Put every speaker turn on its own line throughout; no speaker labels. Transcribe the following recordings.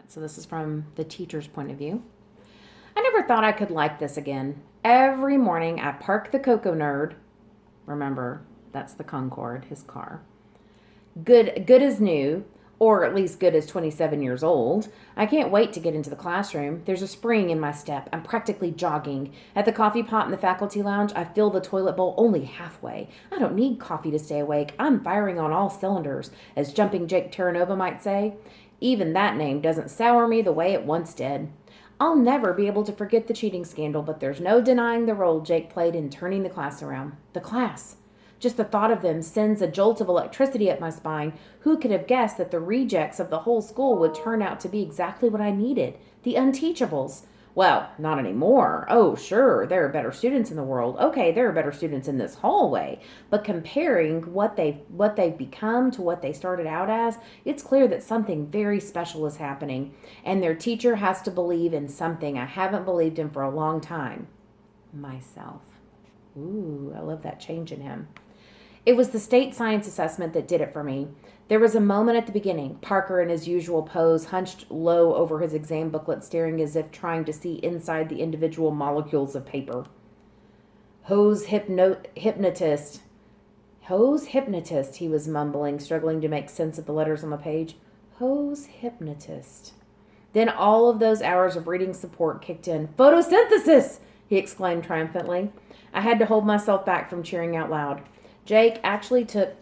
So this is from the teacher's point of view. I never thought I could like this again. Every morning I park the Cocoa Nerd. Remember, that's the Concorde, his car. Good as new, or at least good as 27 years old. I can't wait to get into the classroom. There's a spring in my step. I'm practically jogging. At the coffee pot in the faculty lounge, I fill the toilet bowl only halfway. I don't need coffee to stay awake. I'm firing on all cylinders, as Jumping Jake Terranova might say. Even that name doesn't sour me the way it once did. I'll never be able to forget the cheating scandal, but there's no denying the role Jake played in turning the class around. The class. Just the thought of them sends a jolt of electricity up my spine. Who could have guessed that the rejects of the whole school would turn out to be exactly what I needed? The unteachables. Well, not anymore. Oh, sure, there are better students in the world. Okay, there are better students in this hallway. But comparing what they've become to what they started out as, it's clear that something very special is happening, and their teacher has to believe in something I haven't believed in for a long time. Myself. Ooh, I love that change in him. It was the state science assessment that did it for me. There was a moment at the beginning, Parker in his usual pose, hunched low over his exam booklet, staring as if trying to see inside the individual molecules of paper. Hypnotist. Hose hypnotist, he was mumbling, struggling to make sense of the letters on the page. Hose hypnotist. Then all of those hours of reading support kicked in. Photosynthesis! He exclaimed triumphantly. I had to hold myself back from cheering out loud. Jake actually took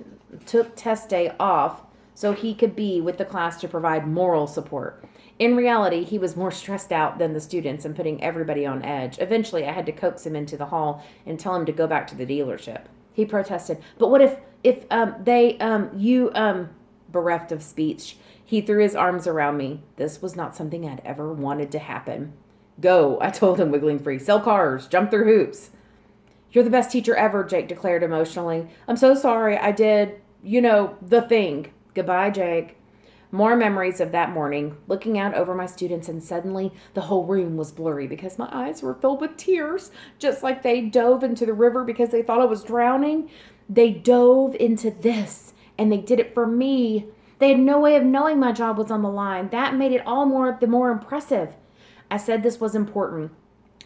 test day off so he could be with the class to provide moral support. In reality, he was more stressed out than the students and putting everybody on edge. Eventually, I had to coax him into the hall and tell him to go back to the dealership. He protested, "But what if bereft of speech, he threw his arms around me. This was not something I'd ever wanted to happen. Go, I told him, wiggling free. Sell cars, jump through hoops. You're the best teacher ever, Jake declared emotionally. I'm so sorry I did, the thing. Goodbye, Jake. More memories of that morning, looking out over my students, and suddenly the whole room was blurry because my eyes were filled with tears, just like they dove into the river because they thought I was drowning. They dove into this, and they did it for me. They had no way of knowing my job was on the line. That made it all the more impressive. I said this was important.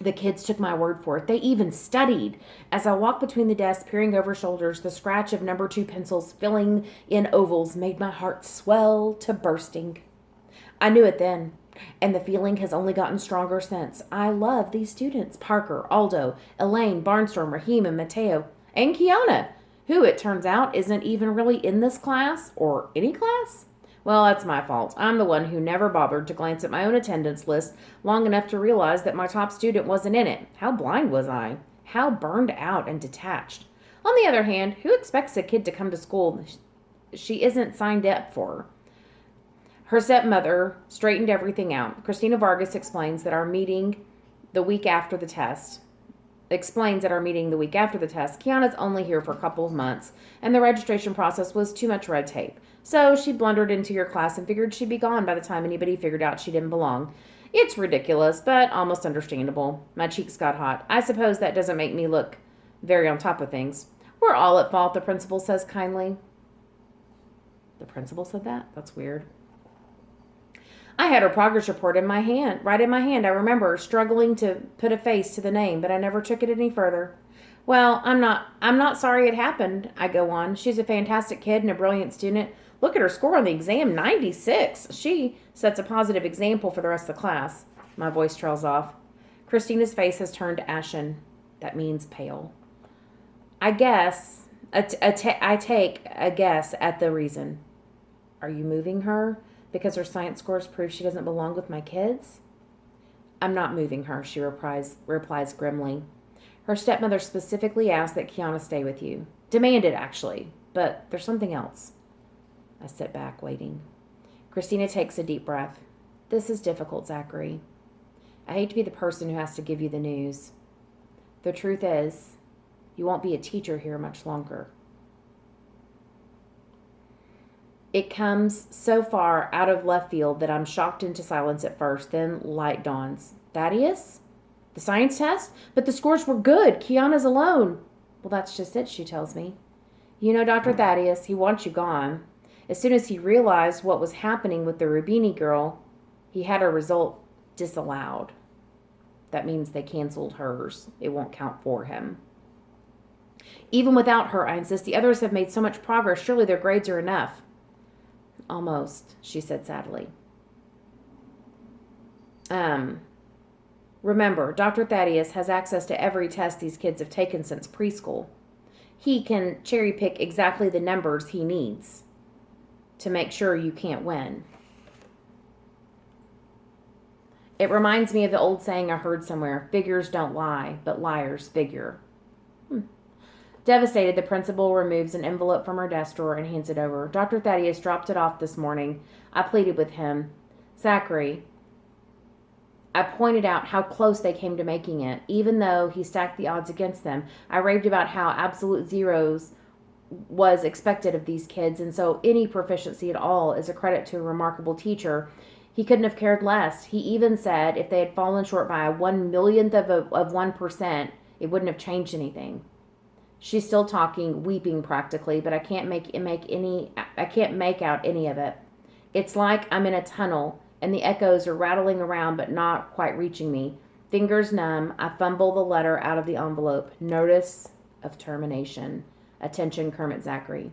The kids took my word for it. They even studied. As I walked between the desks, peering over shoulders, the scratch of number 2 pencils filling in ovals made my heart swell to bursting. I knew it then, and the feeling has only gotten stronger since. I love these students. Parker, Aldo, Elaine, Barnstorm, Raheem, and Mateo, and Kiana, who, it turns out, isn't even really in this class or any class. Well, that's my fault. I'm the one who never bothered to glance at my own attendance list long enough to realize that my top student wasn't in it. How blind was I? How burned out and detached? On the other hand, who expects a kid to come to school she isn't signed up for? Her stepmother straightened everything out. Christina Vargas explains that our meeting the week after the test. Kiana's only here for a couple of months, and the registration process was too much red tape. So she blundered into your class and figured she'd be gone by the time anybody figured out she didn't belong. It's ridiculous, but almost understandable. My cheeks got hot. I suppose that doesn't make me look very on top of things. We're all at fault, the principal says kindly. The principal said that? That's weird. I had her progress report in my hand, right in my hand. I remember struggling to put a face to the name, but I never took it any further. Well, I'm not sorry it happened, I go on. She's a fantastic kid and a brilliant student. Look at her score on the exam, 96. She sets a positive example for the rest of the class. My voice trails off. Christina's face has turned ashen. That means pale. I take a guess at the reason. Are you moving her? Because her science scores prove she doesn't belong with my kids? I'm not moving her, she replies grimly. Her stepmother specifically asked that Kiana stay with you. Demanded, actually. But there's something else. I sit back, waiting. Christina takes a deep breath. This is difficult, Zachary. I hate to be the person who has to give you the news. The truth is, you won't be a teacher here much longer. It comes so far out of left field that I'm shocked into silence at first, then light dawns. Thaddeus? The science test? But the scores were good. Kiana's alone. Well, that's just it, she tells me. Dr. Thaddeus, he wants you gone. As soon as he realized what was happening with the Rubini girl, He had a result disallowed. That means they canceled hers. It won't count for him. Even without her, I insist, the others have made so much progress. Surely their grades are enough. Almost, she said sadly. Remember, Dr. Thaddeus has access to every test these kids have taken since preschool. He can cherry pick exactly the numbers he needs to make sure you can't win. It reminds me of the old saying I heard somewhere, figures don't lie, but liars figure. Devastated, the principal removes an envelope from her desk drawer and hands it over. Dr. Thaddeus dropped it off this morning. I pleaded with him. Zachary, I pointed out how close they came to making it. Even though he stacked the odds against them, I raved about how absolute zeros was expected of these kids, and so any proficiency at all is a credit to a remarkable teacher. He couldn't have cared less. He even said if they had fallen short by a 1/1,000,000th of 1%, it wouldn't have changed anything. She's still talking, weeping practically, but I can't make out any of it. It's like I'm in a tunnel and the echoes are rattling around but not quite reaching me. Fingers numb, I fumble the letter out of the envelope. Notice of termination. Attention, Kermit Zachary.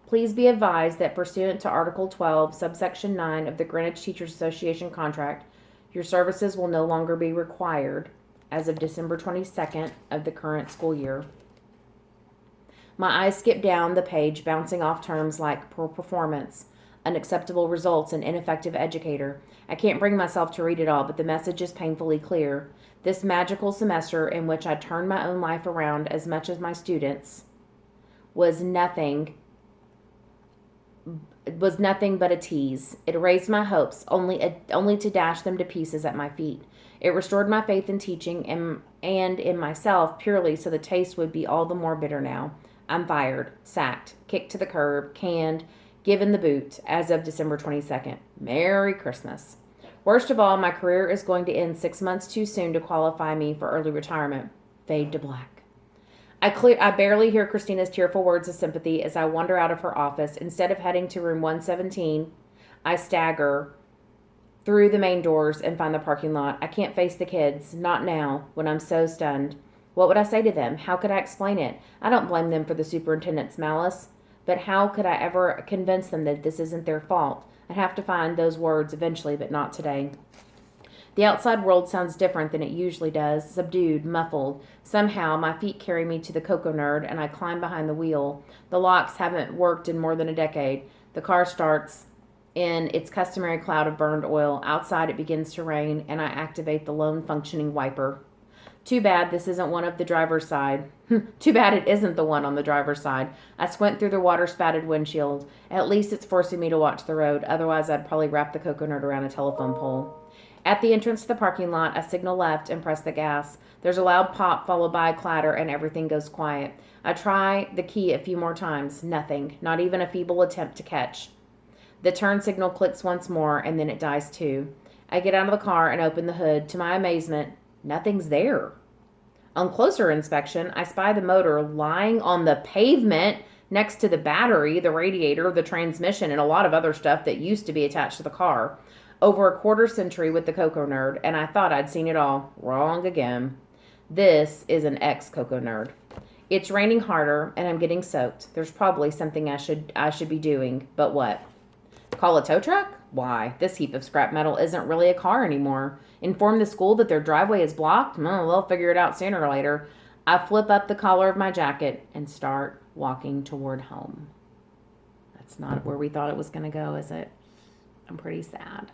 Please be advised that pursuant to Article 12, subsection 9 of the Greenwich Teachers Association contract, your services will no longer be required as of December 22nd of the current school year. My eyes skip down the page, bouncing off terms like poor performance, unacceptable results, and ineffective educator. I can't bring myself to read it all, but the message is painfully clear. This magical semester in which I turned my own life around as much as my students was nothing but a tease. It raised my hopes, only to dash them to pieces at my feet. It restored my faith in teaching and in myself purely so the taste would be all the more bitter now. I'm fired, sacked, kicked to the curb, canned, given the boot as of December 22nd. Merry Christmas. Worst of all, my career is going to end 6 months too soon to qualify me for early retirement. Fade to black. I barely hear Christina's tearful words of sympathy as I wander out of her office. Instead of heading to room 117, I stagger through the main doors and find the parking lot. I can't face the kids, not now, when I'm so stunned. What would I say to them? How could I explain it? I don't blame them for the superintendent's malice, but how could I ever convince them that this isn't their fault? I'd have to find those words eventually, but not today. The outside world sounds different than it usually does, subdued, muffled. Somehow, my feet carry me to the Cocoa Nerd, and I climb behind the wheel. The locks haven't worked in more than a decade. The car starts in its customary cloud of burned oil. Outside, it begins to rain, and I activate the lone functioning wiper. Too bad this isn't one of the driver's side. Too bad it isn't the one on the driver's side. I squint through the water-spattered windshield. At least it's forcing me to watch the road. Otherwise, I'd probably wrap the Cocoa Nerd around a telephone pole. At the entrance to the parking lot, I signal left and press the gas. There's a loud pop followed by a clatter, and everything goes quiet. I try the key a few more times. Nothing. Not even a feeble attempt to catch. The turn signal clicks once more, and then it dies too. I get out of the car and open the hood. To my amazement, nothing's there. On closer inspection, I spy the motor lying on the pavement next to the battery, the radiator, the transmission, and a lot of other stuff that used to be attached to the car. Over a quarter century with the Cocoa Nerd, and I thought I'd seen it all. Wrong again. This is an ex-Cocoa Nerd. It's raining harder, and I'm getting soaked. There's probably something I should be doing, but what? Call a tow truck? Why, this heap of scrap metal isn't really a car anymore. Inform the school that their driveway is blocked? Well, they'll figure it out sooner or later. I flip up the collar of my jacket and start walking toward home. That's not where we thought it was going to go, is it? I'm pretty sad.